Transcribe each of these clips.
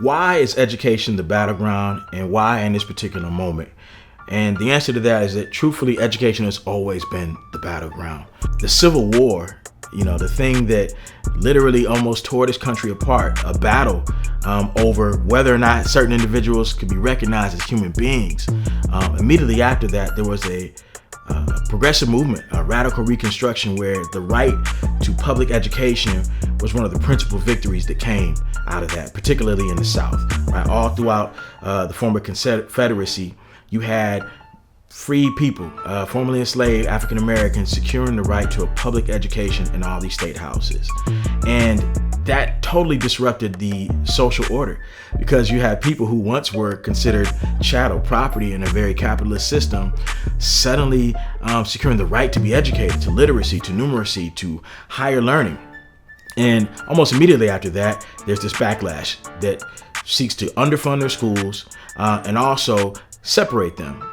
Why is education the battleground, and why in this particular moment? And the answer to that is that truthfully, education has always been the battleground. The Civil War, the thing that literally almost tore this country apart, a battle over whether or not certain individuals could be recognized as human beings. Immediately after that, there was a progressive movement, a radical reconstruction, where the right to public education was one of the principal victories that came out of that, particularly in the South. Right, all throughout the former Confederacy, you had free people, formerly enslaved African Americans, securing the right to a public education in all these state houses. And that totally disrupted the social order, because you had people who once were considered chattel property in a very capitalist system suddenly securing the right to be educated, to literacy, to numeracy, to higher learning. And almost immediately after that, there's this backlash that seeks to underfund their schools and also separate them,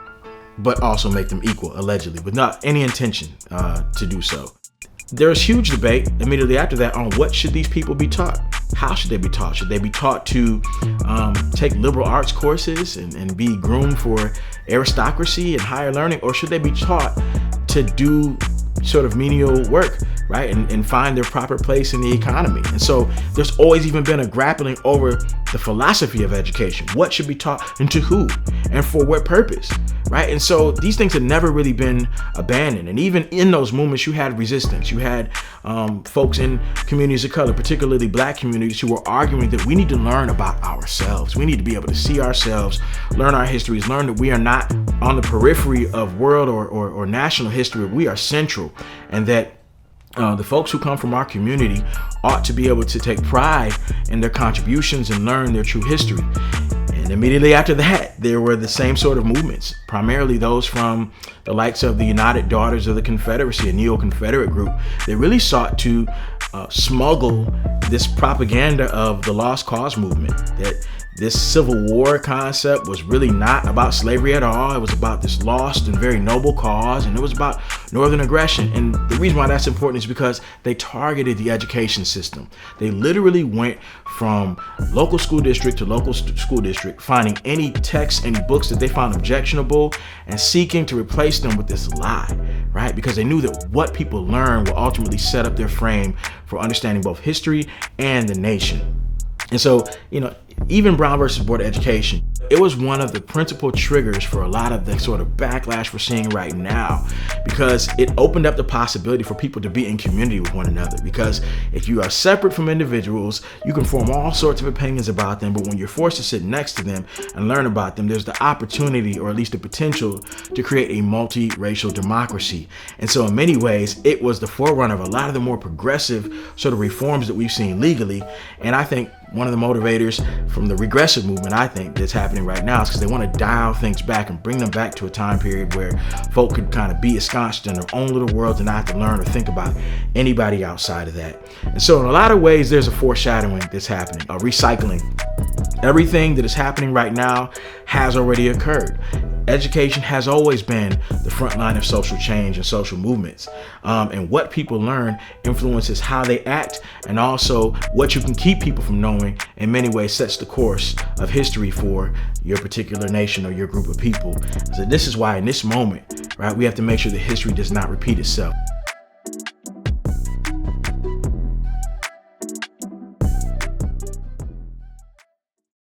but also make them equal, allegedly, with not any intention to do so. There was huge debate immediately after that on what should these people be taught. How should they be taught? Should they be taught to take liberal arts courses and be groomed for aristocracy and higher learning? Or should they be taught to do sort of menial work, right? And find their proper place in the economy? And so there's always even been a grappling over the philosophy of education. What should be taught, and to who, and for what purpose, right? And so these things have never really been abandoned. And even in those moments, you had resistance. You had folks in communities of color, particularly Black communities, who were arguing that we need to learn about ourselves. We need to be able to see ourselves, learn our histories, learn that we are not on the periphery of world or national history. We are central, and that the folks who come from our community ought to be able to take pride in their contributions and learn their true history. And immediately after that, there were the same sort of movements, primarily those from the likes of the United Daughters of the Confederacy, a neo-Confederate group that really sought to smuggle this propaganda of the Lost Cause movement, that this Civil War concept was really not about slavery at all. It was about this lost and very noble cause, and it was about Northern aggression. And the reason why that's important is because they targeted the education system. They literally went from local school district to local school district, finding any texts, any books that they found objectionable, and seeking to replace them with this lie, right? Because they knew that what people learn will ultimately set up their frame for understanding both history and the nation. And so, even Brown versus Board of Education, it was one of the principal triggers for a lot of the sort of backlash we're seeing right now, because it opened up the possibility for people to be in community with one another. Because if you are separate from individuals, you can form all sorts of opinions about them, but when you're forced to sit next to them and learn about them, there's the opportunity, or at least the potential, to create a multiracial democracy. And so in many ways, it was the forerunner of a lot of the more progressive sort of reforms that we've seen legally. And I think one of the motivators from the regressive movement, I think, that's happening right now is because they want to dial things back and bring them back to a time period where folk could kind of be ensconced in their own little world and not have to learn or think about anybody outside of that. And so in a lot of ways, there's a foreshadowing that's happening, a recycling. Everything that is happening right now has already occurred. Education has always been the front line of social change and social movements. And what people learn influences how they act, and also what you can keep people from knowing in many ways sets the course of history for your particular nation or your group of people. So this is why in this moment, right, we have to make sure that history does not repeat itself.